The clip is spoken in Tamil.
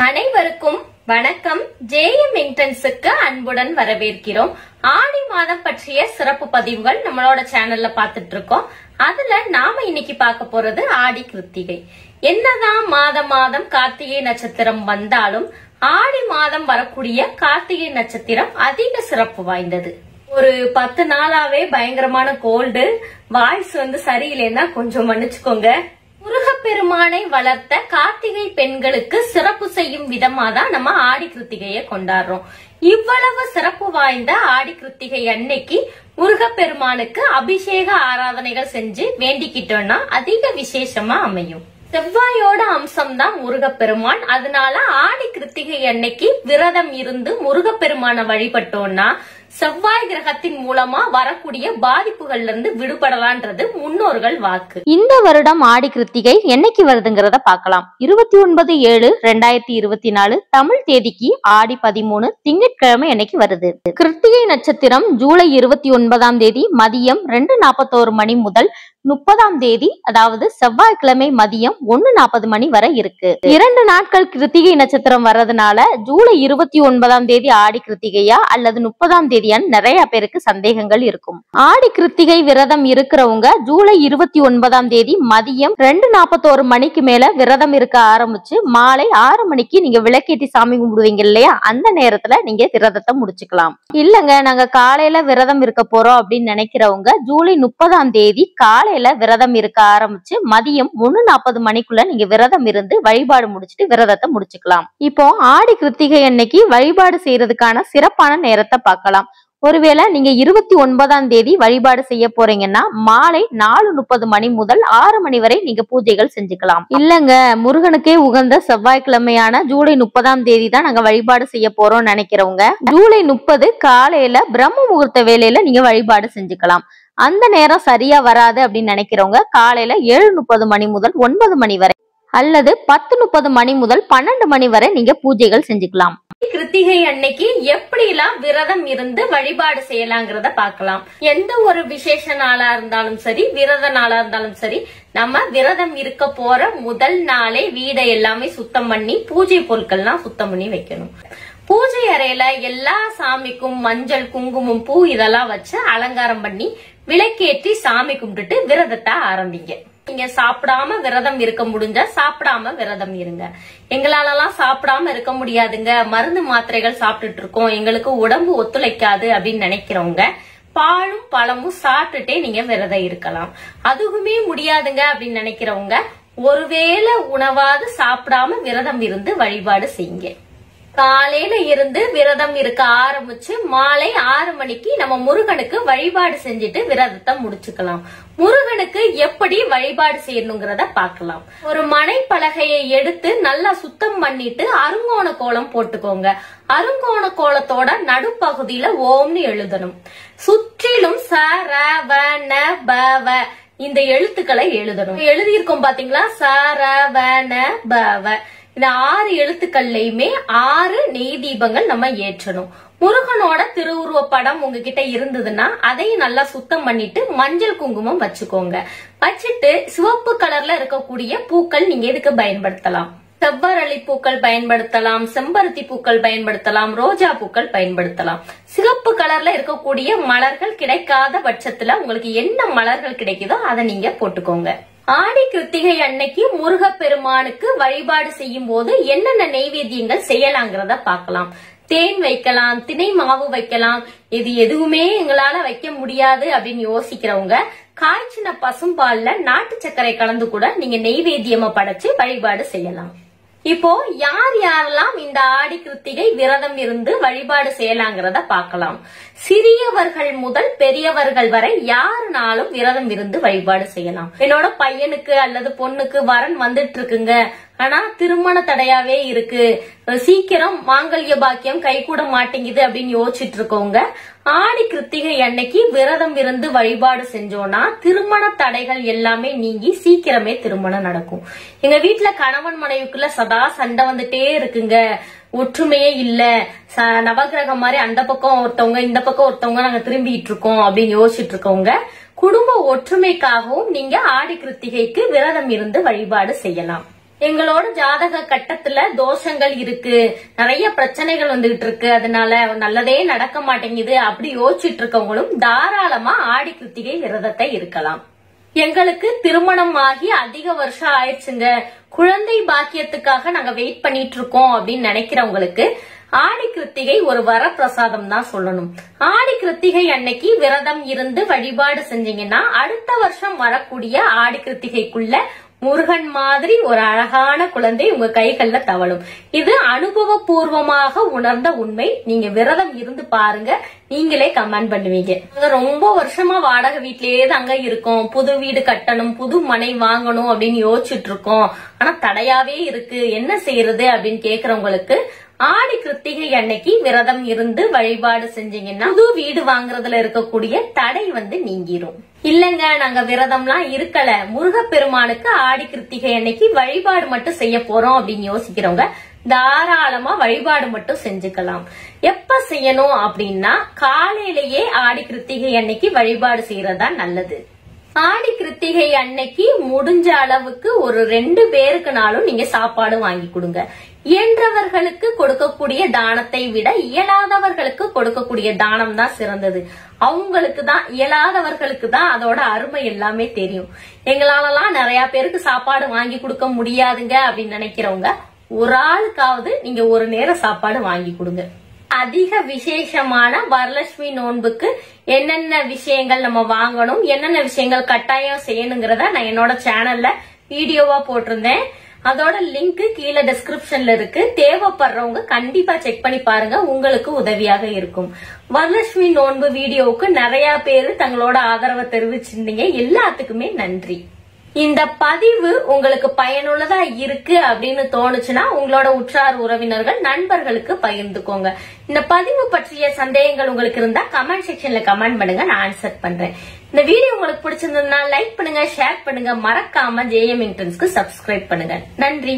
அனைவருக்கும் வணக்கம். ஜேஎம் இன்டென்ஸுக்கு அன்புடன் வரவேற்கிறோம். ஆடி மாதம் பற்றிய சிறப்பு பதிவுகள் நம்மளோட சேனல்ல பாத்துட்டு இருக்கோம். அதுல நாம இன்னைக்கு பார்க்க போறது ஆடி கிருத்திகை. என்னதான் மாதம் கார்த்திகை நட்சத்திரம் வந்தாலும் ஆடி மாதம் வரக்கூடிய கார்த்திகை நட்சத்திரம் அதிக சிறப்பு வாய்ந்தது. ஒரு 10 நாளாவே பயங்கரமான கோல்டு, வாய்ஸ் சரியில்லைன்னா கொஞ்சம் மன்னிச்சுக்கோங்க. முருகப்பெருமானை வளர்த்த கார்த்திகை பெண்களுக்கு சிறப்பு செய்யும் விதமா தான் நம்ம ஆடி கிருத்திகையை கொண்டாடுறோம். இவ்வளவு சிறப்பு வாய்ந்த ஆடி கிருத்திகை அன்னைக்கு முருகப்பெருமானுக்கு அபிஷேக ஆராதனைகள் செஞ்சு வேண்டிக்கிட்டோம்னா அதிக விசேஷமா அமையும். செவ்வாயோட அம்சம் தான் முருகப்பெருமான். அதனால ஆடி கிருத்திகை அன்னைக்கு விரதம் இருந்து முருகப்பெருமான வழிபட்டோம்னா செவ்வாய் கிரகத்தின் மூலமா வரக்கூடிய பாதிப்புகள்ல இருந்து விடுபடலான்றது முன்னோர்கள் வாக்கு. இந்த வருடம் ஆடி கிருத்திகை என்னைக்கு வருதுங்கிறத பார்க்கலாம். 29/7/2024 தமிழ் தேதிக்கு ஆடி 13 திங்கட்கிழமை என்னைக்கு வருது. கிருத்திகை நட்சத்திரம் ஜூலை 29ஆம் தேதி மதியம் 2:41 மணி முதல் 30ஆம் தேதி அதாவது செவ்வாய்க்கிழமை மதியம் 1:40 மணி வரை இருக்கு. 2 நாட்கள் கிருத்திகை நட்சத்திரம் வர்றதுனால ஜூலை 29ஆம் தேதி ஆடி கிருத்திகையா அல்லது 30ஆம் தேதியான்னு நிறைய பேருக்கு சந்தேகங்கள் இருக்கும். ஆடி கிருத்திகை விரதம் இருக்கிறவங்க ஜூலை 29ஆம் தேதி மதியம் 2:41 மணிக்கு மேல விரதம் இருக்க ஆரம்பிச்சு மாலை 6 மணிக்கு நீங்க விளக்கேற்றி சாமி கும்பிடுவீங்க இல்லையா, அந்த நேரத்துல நீங்க விரதத்தை முடிச்சுக்கலாம். இல்லங்க நாங்க காலையில விரதம் இருக்க போறோம் அப்படின்னு நினைக்கிறவங்க ஜூலை 30ஆம் தேதி காலை விரதம் இருக்க ஆரம்பிச்சு மதியம் 1:40 மணிக்குள்ள நீங்க விரதம் இருந்து வழிபாடு முடிச்சுட்டு விரதத்தை முடிச்சுக்கலாம். இப்போ ஆடி கிருத்திகை அன்னைக்கு வழிபாடு செய்யறதுக்கான சிறப்பான நேரத்தை பார்க்கலாம். ஒருவேளை நீங்க 29ஆம் தேதி வழிபாடு செய்ய போறீங்கன்னா மாலை 4:30 மணி முதல் 6 மணி வரை நீங்க பூஜைகள் செஞ்சுக்கலாம். இல்லங்க முருகனுக்கே உகந்த செவ்வாய்க்கிழமையான ஜூலை 30ஆம் தேதி தான் நாங்க வழிபாடு செய்ய போறோம் நினைக்கிறவங்க ஜூலை 30 காலையில பிரம்ம முகூர்த்த வேலையில நீங்க வழிபாடு செஞ்சுக்கலாம். அந்த நேரம் சரியா வராது அப்படின்னு நினைக்கிறவங்க காலையில 7:30 மணி முதல் 9 மணி வரை அல்லது 10:30 மணி முதல் 12 மணி வரை நீங்க பூஜைகள் செஞ்சுக்கலாம். கிருத்திகை அன்னைக்கு எப்படி எல்லாம் விரதம் இருந்து வழிபாடு செய்யலாங்கிறத பார்க்கலாம். எந்த ஒரு விசேஷ நாளா இருந்தாலும் சரி, விரத நாளா இருந்தாலும் சரி, நம்ம விரதம் இருக்க போற முதல் நாளே வீடை எல்லாமே சுத்தம் பண்ணி பூஜை பொருட்கள்லாம் சுத்தம் பண்ணி வைக்கணும். பூஜை அறையில எல்லா சாமிக்கும் மஞ்சள், குங்குமம், பூ இதெல்லாம் வச்சு அலங்காரம் பண்ணி விளக்கேற்றி சாமி கும்பிட்டுட்டு விரதத்தை ஆரம்பிங்க. நீங்க சாப்பிடாம விரதம் இருக்க முடிஞ்சா சாப்பிடாம விரதம் இருங்க. எங்களாலலாம் சாப்பிடாம இருக்க முடியாதுங்க, மருந்து மாத்திரைகள் சாப்பிட்டுட்டு இருக்கோம், எங்களுக்கு உடம்பு ஒத்துழைக்காது அப்படின்னு நினைக்கிறவங்க பாலும் பழமும் சாப்பிட்டுட்டே நீங்க விரதம் இருக்கலாம். அதுவுமே முடியாதுங்க அப்படின்னு நினைக்கிறவங்க ஒருவேளை உணவாது சாப்பிடாம விரதம் இருந்து வழிபாடு செய்யுங்க. காலையில இருந்து விரதம் இருக்க ஆரம்பிச்சு மாலை 6 மணிக்கு நம்ம முருகனுக்கு வழிபாடு செஞ்சுட்டு விரதத்தை முடிச்சுக்கலாம். முருகனுக்கு எப்படி வழிபாடு செய்யணுங்கிறத பார்க்கலாம். ஒரு மனை பலகையை எடுத்து நல்லா சுத்தம் பண்ணிட்டு அருங்கோண கோலம் போட்டுக்கோங்க. அருங்கோண கோலத்தோட நடுப்பகுதியில ஓம்னு எழுதணும். சுற்றிலும் சரவணபவ இந்த எழுத்துக்களை எழுதணும். எழுதியிருக்கோம் பாத்தீங்களா, சரவணபவ. இந்த 6 எழுத்துக்கள்லயுமே 6 நெய் தீபங்கள் நம்ம ஏற்றணும். முருகனோட திருவுருவ படம் உங்ககிட்ட இருந்ததுன்னா அதையும் நல்லா சுத்தம் பண்ணிட்டு மஞ்சள் குங்குமம் வச்சுக்கோங்க. வச்சுட்டு சிவப்பு கலர்ல இருக்கக்கூடிய பூக்கள் நீங்க இதுக்கு பயன்படுத்தலாம். செவ்வரளி பூக்கள் பயன்படுத்தலாம், செம்பருத்தி பூக்கள் பயன்படுத்தலாம், ரோஜா பூக்கள் பயன்படுத்தலாம். சிவப்பு கலர்ல இருக்கக்கூடிய மலர்கள் கிடைக்காத பட்சத்துல உங்களுக்கு என்ன மலர்கள் கிடைக்குதோ அதை நீங்க போட்டுக்கோங்க. ஆடி கிருத்திகை அன்னைக்கு முருகப்பெருமானுக்கு வழிபாடு செய்யும் போது என்னென்ன நெய்வேத்தியங்கள் செய்யலாங்கிறத பார்க்கலாம். தேன் வைக்கலாம், திணை மாவு வைக்கலாம். இது எதுவுமே எங்களால வைக்க முடியாது அப்படின்னு யோசிக்கிறவங்க காய்ச்சின பசும்பால்ல நாட்டு சர்க்கரை கலந்து கூட நீங்க நெய்வேத்தியமா படைச்சு வழிபாடு செய்யலாம். இப்போ யார் யாரெல்லாம் இந்த ஆடி கிருத்திகை விரதம் இருந்து வழிபாடு செய்யலாங்கிறத பார்க்கலாம். சிறியவர்கள் முதல் பெரியவர்கள் வரை யாருனாலும் விரதம் இருந்து வழிபாடு செய்யலாம். என்னோட பையனுக்கு அல்லது பொண்ணுக்கு வரன் வந்துட்டு இருக்குங்க, ஆனா திருமண தடையாவே இருக்கு, சீக்கிரம் மாங்கல்ய பாக்கியம் கை கூட மாட்டேங்குது அப்படின்னு யோசிச்சுட்டு இருக்கவங்க ஆடி கிருத்திகை அன்னைக்கு விரதம் இருந்து வழிபாடு செஞ்சோம்னா திருமண தடைகள் எல்லாமே நீங்கி சீக்கிரமே திருமணம் நடக்கும். எங்க வீட்டுல கணவன் மனைவிக்குள்ள சதா சண்டை வந்துட்டே இருக்குங்க, ஒற்றுமையே இல்ல, நவகிரகம் மாதிரி அந்த பக்கம் ஒருத்தவங்க இந்த பக்கம் ஒருத்தவங்க நாங்க திரும்பிட்டு இருக்கோம் அப்படின்னு யோசிச்சுட்டு இருக்கவங்க குடும்ப ஒற்றுமைக்காகவும் நீங்க ஆடி கிருத்திகைக்கு விரதம் இருந்து வழிபாடு செய்யலாம். எங்களோட ஜாதக கட்டத்துல தோஷங்கள் இருக்கு, நிறைய பிரச்சனைகள் வந்துகிட்டு இருக்கு, அதனால நல்லதே நடக்க மாட்டேங்குது அப்படி யோசிச்சுட்டு இருக்கவங்களும் தாராளமா ஆடி கிருத்திகை விரதத்தை இருக்கலாம். எங்களுக்கு திருமணம் ஆகி அதிக வருஷம் ஆயிடுச்சுங்க, குழந்தை பாக்கியத்துக்காக நாங்க வெயிட் பண்ணிட்டு இருக்கோம் அப்படின்னு நினைக்கிறவங்களுக்கு ஆடி கிருத்திகை ஒரு வரப்பிரசாதம் தான் சொல்லணும். ஆடி கிருத்திகை அன்னைக்கு விரதம் இருந்து வழிபாடு செஞ்சீங்கன்னா அடுத்த வருஷம் வரக்கூடிய ஆடி கிருத்திகைக்குள்ள முருகன் மாதிரி ஒரு அழகான குழந்தை உங்க கைகள்ல தவழும். இது அனுபவபூர்வமாக உணர்ந்த உண்மை. நீங்க விரதம் இருந்து பாருங்க, நீங்களே கமெண்ட் பண்ணுவீங்க. ரொம்ப வருஷமா வாடகை வீட்லயே தாங்க இருக்கோம், புது வீடு கட்டணும், புது மனை வாங்கணும் அப்படின்னு யோசிச்சுட்டு இருக்கோம், ஆனா தடையாவே இருக்கு, என்ன செய்யறது அப்படின்னு கேக்குறவங்களுக்கு ஆடி கிருத்திகை அன்னைக்கு விரதம் இருந்து வழிபாடு செஞ்சீங்கன்னா புது வீடு வாங்குறதுல இருக்கக்கூடிய தடை நீங்கிரும். இல்லங்க நாங்க விரதம்லாம் இருக்கல, முருகப்பெருமானுக்கு ஆடி கிருத்திகை அன்னைக்கு வழிபாடு மட்டும் செய்ய போறோம் அப்படின்னு யோசிக்கிறவங்க தாராளமா வழிபாடு மட்டும் செஞ்சுக்கலாம். எப்ப செய்யணும் அப்படின்னா காலையிலேயே ஆடி கிருத்திகை அன்னைக்கு வழிபாடு செய்யறதா நல்லது. ஆடி கிருத்திகை அன்னைக்கு முடிஞ்ச அளவுக்கு ஒரு 2 பேருக்குனாலும் நீங்க சாப்பாடு வாங்கி கொடுங்க. இயன்றவர்களுக்கு கொடுக்கக்கூடிய தானத்தை விட இயலாதவர்களுக்கு கொடுக்கக்கூடிய தானம் தான் சிறந்தது. அவங்களுக்கு தான், இயலாதவர்களுக்கு தான் அதோட அருமை எல்லாமே தெரியும். எங்களாலலாம் நிறைய பேருக்கு சாப்பாடு வாங்கி கொடுக்க முடியாதுங்க அப்படின்னு நினைக்கிறவங்க ஒரு ஆளுக்காவது நீங்க ஒரு நேரம் சாப்பாடு வாங்கி கொடுங்க. அதிக விசேஷமான வரலட்சுமி நோன்புக்கு என்னென்ன விஷயங்கள் நம்ம வாங்கணும், என்னென்ன விஷயங்கள் கட்டாயம் செய்யணுங்கிறத நான் என்னோட சேனல்ல வீடியோவா போட்டிருந்தேன். அதோட லிங்க் கீழே டிஸ்கிரிப்ஷன்ல இருக்கு. தேவைப்படுறவங்க கண்டிப்பா செக் பண்ணி பாருங்க, உங்களுக்கு உதவியாக இருக்கும். வரலட்சுமி நோன்பு வீடியோவுக்கு நிறைய பேரு தங்களோட ஆதரவை தெரிவிச்சிருந்தீங்க, எல்லாத்துக்குமே நன்றி. இந்த பதிவு உங்களுக்கு பயனுள்ளதா இருக்கு அப்படின்னு தோணுச்சுன்னா உங்களோட உற்றார் உறவினர்கள் நண்பர்களுக்கு பகிர்ந்துக்கோங்க. இந்த பதிவு பற்றிய சந்தேகங்கள் உங்களுக்கு இருந்தா கமெண்ட் செக்ஷன்ல கமெண்ட் பண்ணுங்க, நான் ஆன்சர் பண்றேன். இந்த வீடியோ உங்களுக்கு பிடிச்சிருந்ததுன்னா லைக் பண்ணுங்க, ஷேர் பண்ணுங்க, மறக்காம JM Entrance க்கு சப்ஸ்கிரைப் பண்ணுங்க. நன்றி.